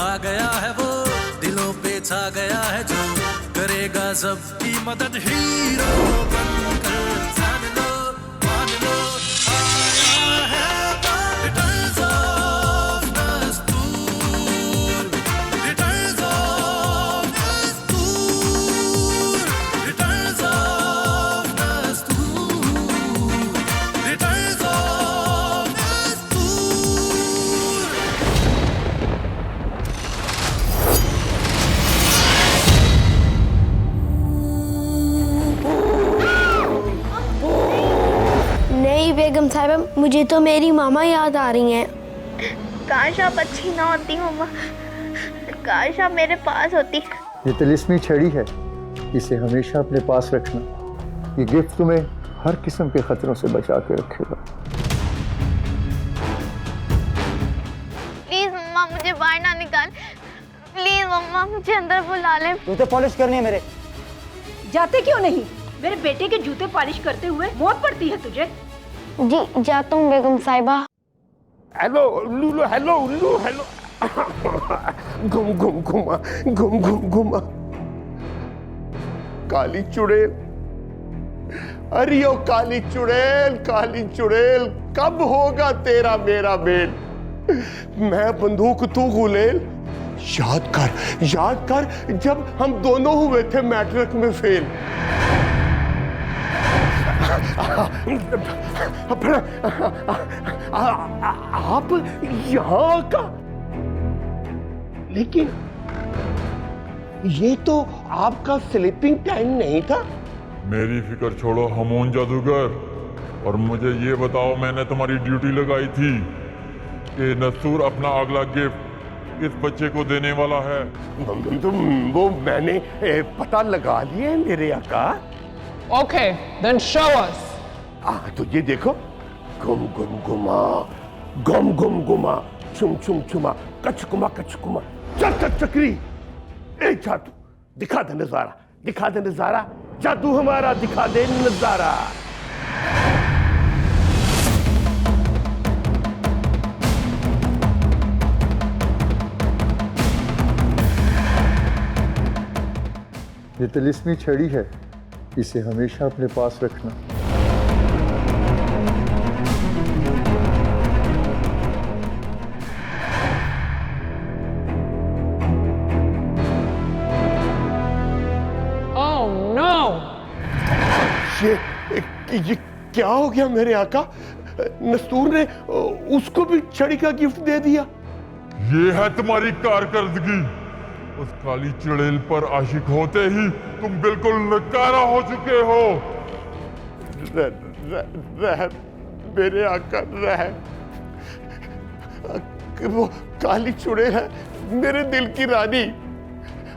आ गया है वो, दिलों पे छा गया है जो, करेगा सबकी मदद, हीरो बनकर जान लो, मान लो, आया है रिटर्न्स ऑफ दस्तूर, रिटर्न्स ऑफ दस्तूर, रिटर्न्स ऑफ दस्तूर, रिटर्न्स ऑफ दस्तूर। नहीं बेगम साहिबा, मुझे तो मेरी मामा याद आ रही हैं। काश आप अच्छी ना होती मम्मा, काश आप मेरे पास होती। ये तिलिस्मी छड़ी है, इसे हमेशा अपने पास रखना। ये गिफ्ट तुम्हें हर किस्म के खतरों से बचा के रखेगा। प्लीज मम्मा मुझे बाहर ना निकाल, प्लीज मम्मा मुझे अंदर बुला ले। जूते पॉलिश करने हैं मेरे। जाते क्यों नहीं? मेरे बेटे के जूते पॉलिश करते हुए मौत पड़ती है तुझे। जी जाता हूँ बेगम साहिबा। हेलो लूलो, हेलो उल्लू, हेलो घुम घुम घुमा, घुम घुम घुमा, काली चुड़ैल, अरे ओ काली चुड़ैल, काली चुड़ैल, कब होगा तेरा मेरा मेल? मैं बंदूक तू गुलेल। याद कर जब हम दोनों हुए थे मैट्रिक में फेल। आप यहाँ का, लेकिन ये तो आपका स्लीपिंग टाइम नहीं था। मेरी फिक्र छोड़ो हमून जादूगर, और मुझे ये बताओ, मैंने तुम्हारी ड्यूटी लगाई थी कि नस्तूर अपना अगला गिफ्ट किस बच्चे को देने वाला है। तो वो मैंने पता लगा लिया है मेरे आका। Okay, then show us. तो ये देखो, गुम गुम गुमा, गुम गुम गुमा, चुम चुम चुमा, कचकुमा कचकुमा, चक चक चक्री। ए जादू दिखा दे नजारा, दिखा दे नजारा, जादू हमारा दिखा दे नजारा। ये तिलिस्मी छड़ी है, इसे हमेशा अपने पास रखना। Oh no! ये क्या हो गया मेरे आका? नस्तूर ने उसको भी छड़ी का गिफ्ट दे दिया। ये है तुम्हारी कारकर्दगी। उस काली चुड़ैल पर आशिक होते ही तुम बिल्कुल नकारा हो चुके हो। रह मेरे आका, रह। वो काली चुड़ैल है मेरे दिल की रानी।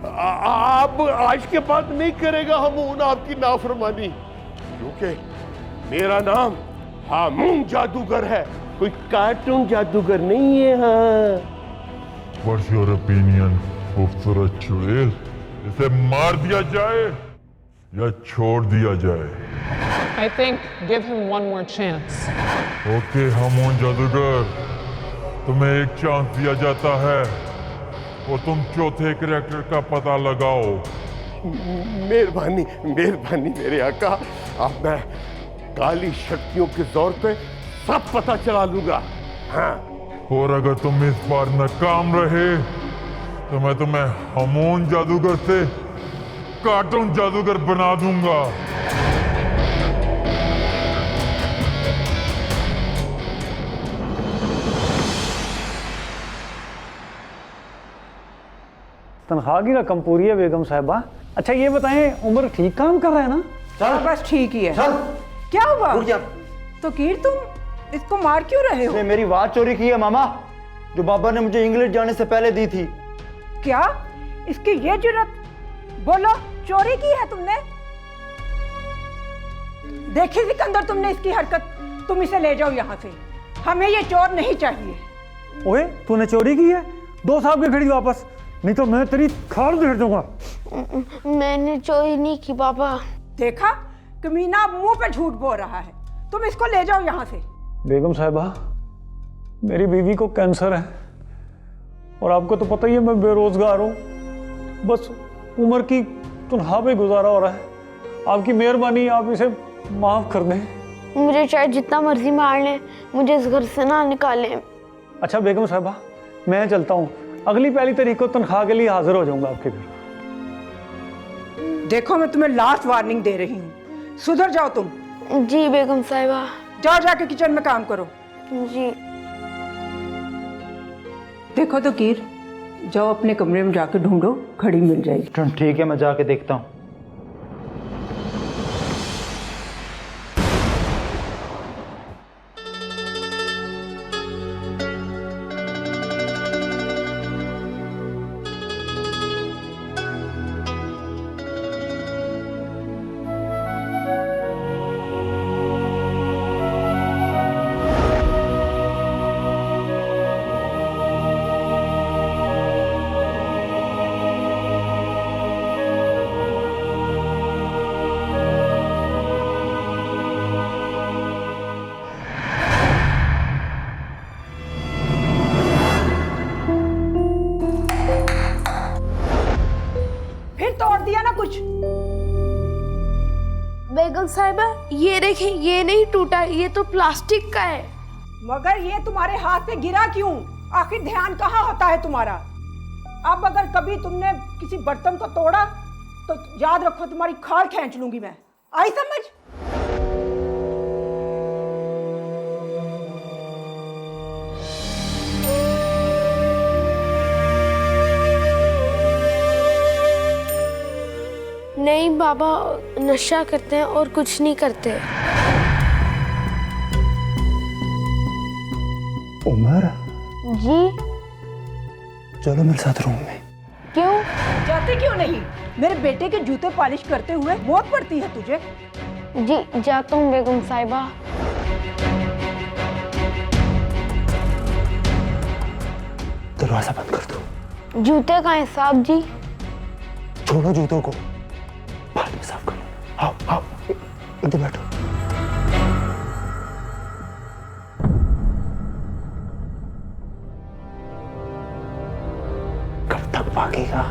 आप आज के बाद नहीं करेगा हमून आपकी नाफरमानी, क्योंकि मेरा नाम हामून जादूगर है, कोई कार्टून जादूगर नहीं है। हाँ, What's your opinion, खूबसूरत चुड़ैल? इसे मार दिया जाए या छोड़ दिया जाए? I think give him one more chance. Okay हमून जादूगर, तुम्हें एक चांस दिया जाता है और तुम चौथे कैरेक्टर का पता लगाओ। मेहरबानी मेहरबानी मेरे आका, अब मैं काली शक्तियों के जोर पे सब पता चला लूंगा। हाँ, और अगर तुम इस बार नाकाम रहे तो मैं तुम्हें हमून जादूगर से कार्टून जादूगर बना दूंगा। तनख्वाह की रकम पूरी है बेगम साहिबा। अच्छा ये बताएं, उम्र ठीक काम कर रहा है ना? चल बस ठीक ही है। चल। क्या हुआ? तो कीर तुम इसको मार क्यों रहे हो? इसने मेरी वाच चोरी की है मामा, जो बाबा ने मुझे इंग्लिश जाने से पहले दी थी। क्या इसकी ये जुर्रत? बोलो, चोरी की है तुमने? देखी सिकंदर तुमने इसकी हरकत, तुम इसे ले जाओ यहाँ से, हमें ये चोर नहीं चाहिए। ओए तूने चोरी की है? 2 साहब की खड़ी वापस, नहीं तो मैं तेरी खाल उधेड़ दूंगा। मैंने चोरी नहीं की पापा। देखा, कमीना मुंह पे झूठ बोल रहा है। तुम इसको ले जाओ यहाँ से। बेगम साहिबा, मेरी बीवी को कैंसर है और आपको तो पता ही है मैं बेरोजगार हूँ, बस उम्र की तनख्वाह पे गुजारा हो रहा है। आपकी मेहरबानी, आप इसे माफ़ कर दें। मुझे चाहे जितना मर्जी मार लें, मुझे इस घर से ना निकालें। अच्छा बेगम साहबा, मैं चलता हूँ, अगली पहली तारीख को तनख्वाह के लिए हाजिर हो जाऊंगा आपके घर। देखो मैं तुम्हें लास्ट वार्निंग दे रही हूँ, सुधर जाओ तुम। जी बेगम साहिबा। जाओ जाके किचन में काम करो। जी। देखो तो कीर, जाओ अपने कमरे में जाके ढूंढो, घड़ी मिल जाएगी। ठीक है, मैं जाके देखता हूँ। फिर तोड़ दिया ना कुछ। बेगम साहिबा ये देखें, ये नहीं टूटा, ये तो प्लास्टिक का है। मगर ये तुम्हारे हाथ से गिरा क्यों? आखिर ध्यान कहाँ होता है तुम्हारा? अब अगर कभी तुमने किसी बर्तन को तोड़ा तो याद रखो तुम्हारी खाल खींच लूंगी मैं। आई समझ? नहीं बाबा, नशा करते हैं और कुछ नहीं करते। उमर, जी। चलो मेरे साथ रूम में। क्यों? जाते क्यों नहीं? मेरे बेटे के जूते पॉलिश करते हुए मौत पड़ती है तुझे। जी जाता हूँ बेगम साहिबा। दरवाजा बंद कर दो। जूते का है साहब जी। छोड़ो जूतों को, बाद में साफ करो। आओ आओ, इधर बैठो। कब तक भागेगा?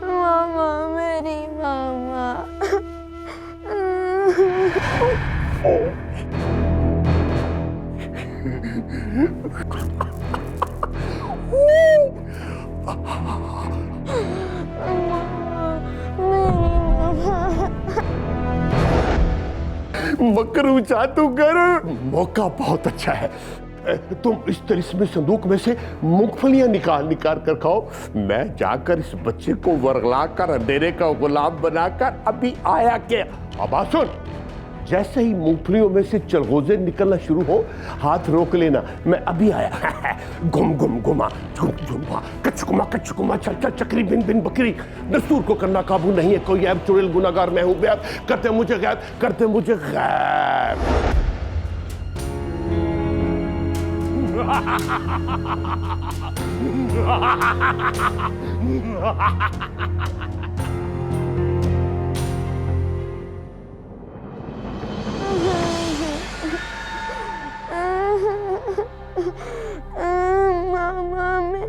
मामा, मेरी मामा। मकरू जादूगर, मौका बहुत अच्छा है। तुम इस तिलिस्मी संदूक में से मूंगफलियां निकाल निकाल कर खाओ। मैं जाकर इस बच्चे को वरगला कर अंधेरे का गुलाम बनाकर अभी आया के। अब आ सुन, जैसे ही मूंगफलियों में से चलगोजे निकलना शुरू हो, हाथ रोक लेना, मैं अभी आया। गुम गुम गुमा झुम झुमा कचकुमा कचकुमा चल चल चक्री बिन बिन बकरी। दस्तूर को करना काबू नहीं है कोई, ऐब चुड़ैल गुनाहगार मैं हूं बेअब। करते मुझे गैब, करते मुझे गैब। मामा मैं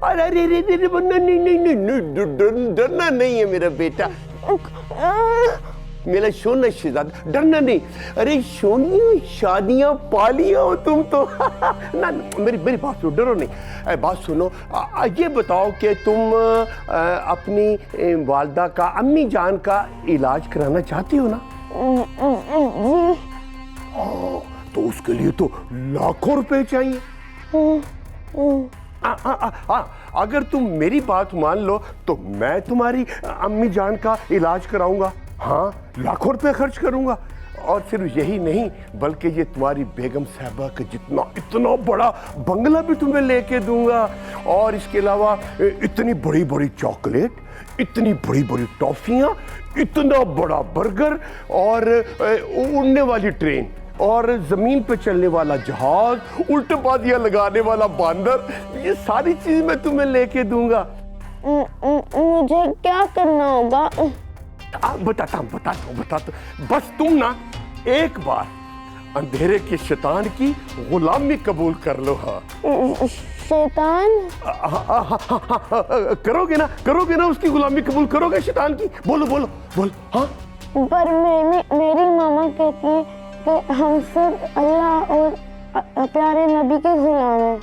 अरे रे रे रे नहीं नहीं नहीं, डरना नहीं है मेरा बेटा, मेरा सोना शहजादा, डरना नहीं। अरे सोनिया, शादियां पालियां हो तुम तो। ना मेरी बात सुनो, डरो नहीं। बात सुनो, ये बताओ कि तुम अपनी वालदा का, अम्मी जान का इलाज कराना चाहती हो ना? तो उसके लिए तो लाखों रुपए चाहिए। अगर तुम मेरी बात मान लो तो मैं तुम्हारी अम्मी जान का इलाज कराऊंगा। हाँ, लाखों रुपए खर्च करूंगा और सिर्फ यही नहीं बल्कि ये तुम्हारी बेगम साहबा का जितना इतना बड़ा बंगला भी तुम्हें लेके दूंगा, और इसके अलावा इतनी बड़ी बड़ी चॉकलेट, इतनी बड़ी बड़ी टॉफियां, इतना बड़ा बर्गर, और उड़ने वाली ट्रेन, और जमीन पे चलने वाला जहाज, उल्टेबाजियां लगाने वाला बांदर, ये सारी चीज मैं तुम्हें लेके दूंगा। मुझे क्या करना होगा? बताता हूँ। बस तुम ना एक बार अंधेरे के शैतान की गुलामी कबूल कर लो। हाँ शैतान? करोगे ना उसकी गुलामी कबूल करोगे शैतान की? बोलो। हाँ पर मेरी मामा कहती है कि हम सब अल्लाह और प्यारे नबी के गुलाम हैं,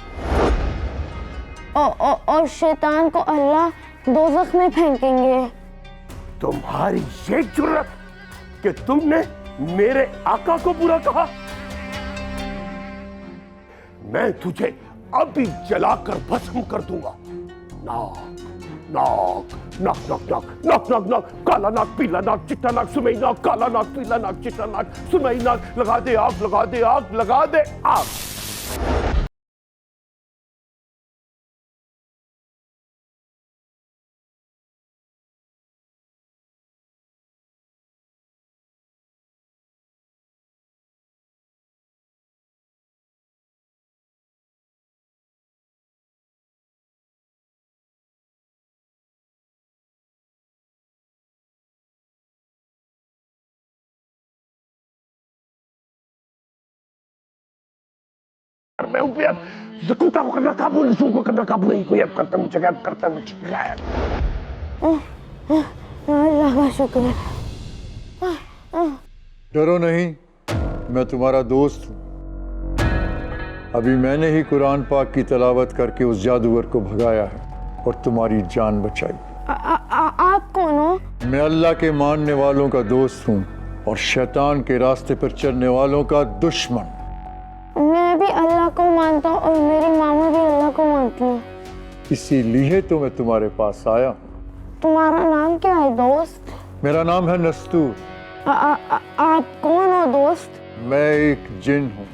और शैतान को अल्लाह दोज़ख में फेंकेंगे। तुम्हारी ये जुर्रत कि तुमने मेरे आका को बुरा कहा? मैं तुझे अभी जलाकर भस्म कर दूंगा। नाक, काला नाक, पीला नाक, चिट्टा नाक, सुमई नाक, काला नाक, पीला नाक, चिट्टा नाक, सुमई नाक, लगा दे आग। मैं अल्लाह का शुक्र है। डरो नहीं, मैं तुम्हारा दोस्त हूँ। अभी मैंने ही कुरान पाक की तिलावत करके उस जादूगर को भगाया है और तुम्हारी जान बचाई। आप कौन हो? मैं अल्लाह के मानने वालों का दोस्त हूँ और शैतान के रास्ते पर चलने वालों का दुश्मन। मैं भी अल्लाह को मानता हूँ और मेरी मामा भी अल्लाह को मानती है। इसीलिए तो मैं तुम्हारे पास आया हूँ। तुम्हारा नाम क्या है दोस्त? मेरा नाम है नस्तूर। आप कौन हो दोस्त? मैं एक जिन हूँ।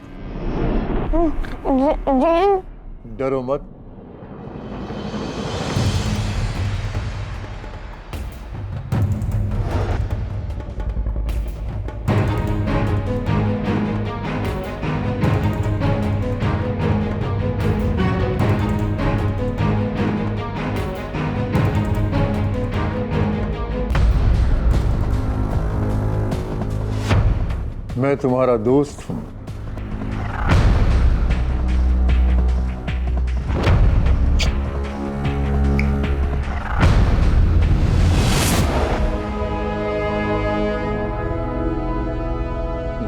जिन? डरो मत। मैं तुम्हारा दोस्त हूं।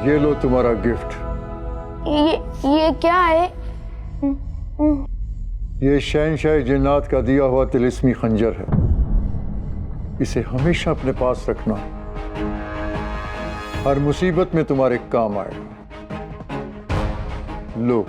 ये लो तुम्हारा गिफ्ट। ये क्या है? ये शहनशाह जिन्नात का दिया हुआ तिलिस्मी खंजर है। इसे हमेशा अपने पास रखना, हर मुसीबत में तुम्हारे काम आएगा। लो।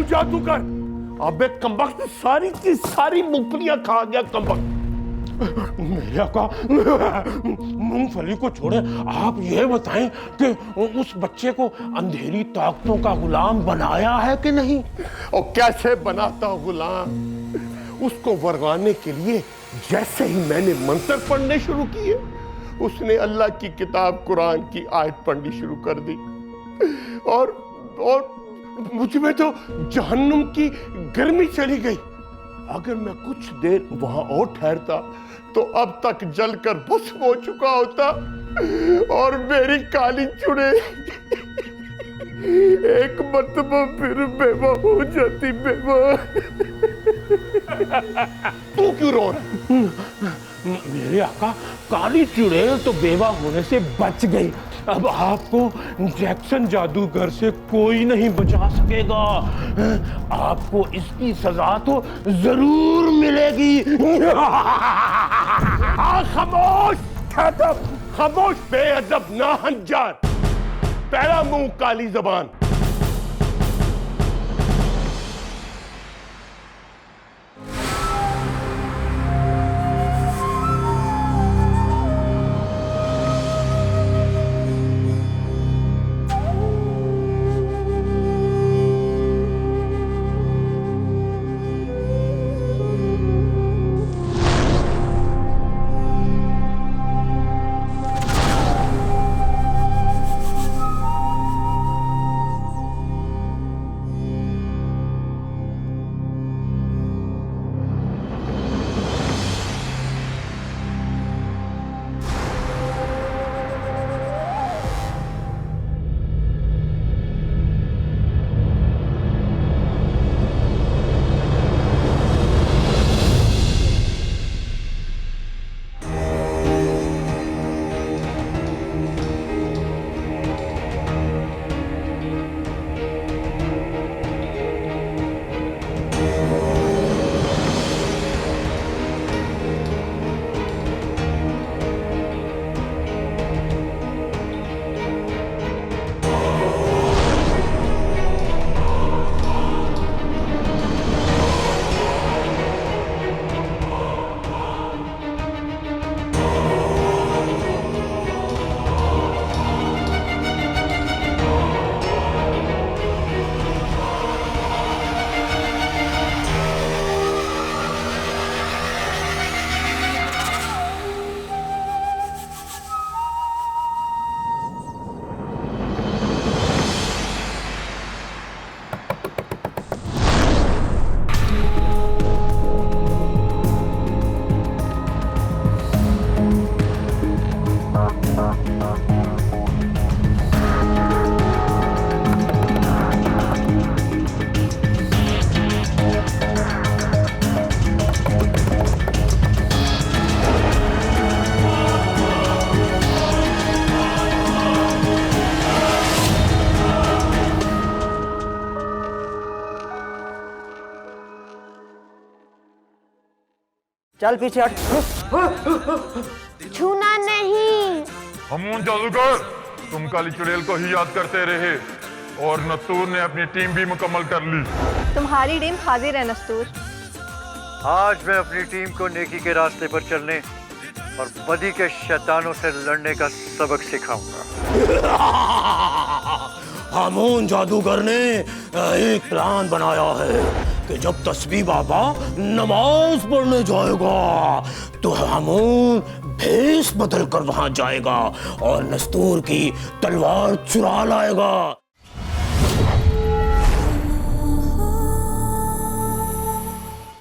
जादूगर, अबे कमबख्त, सारी की सारी मूंगफलियां खा गया कमबख्त। मेरा का मूंगफली को छोड़े, आप ये बताएं कि उस बच्चे को अंधेरी ताकतों का गुलाम बनाया है कि नहीं? और कैसे बनाता गुलाम? उसको वरगाने के लिए जैसे ही मैंने मंत्र पढ़ने शुरू किए, उसने अल्लाह की किताब कुरान की आयत पढ़नी शुरू कर दी, और मुझ में तो जहन्नुम की गर्मी चली गई। अगर मैं कुछ देर वहां और ठहरता तो अब तक जलकर भस्म हो चुका होता और मेरी काली चुड़ैल एक मर्तबा फिर बेवा हो जाती। बेवा। तू क्यों रो रहा है? मेरे आका, काली चुड़ैल तो बेवा होने से बच गई। अब आपको जैक्सन जादूगर से कोई नहीं बचा सकेगा। आपको इसकी सजा तो जरूर मिलेगी। खामोश, खामोश बेअदब नाहंजार, पहला मुंह काली जबान। चल पीछे हट। छूना नहीं। हमून जादूगर, तुम काली चुड़ैल को ही याद करते रहे और नस्तूर ने अपनी टीम भी मुकम्मल कर ली। तुम्हारी टीम हाजिर है नस्तूर। आज मैं अपनी टीम को नेकी के रास्ते पर चलने और बदी के शैतानों से लड़ने का सबक सिखाऊंगा। हामून जादूगर ने एक प्लान बनाया है कि जब तस्बीह बाबा नमाज पढ़ने जाएगा तो हामून भेष बदल कर वहां जाएगा और नस्तूर की तलवार चुरा लाएगा।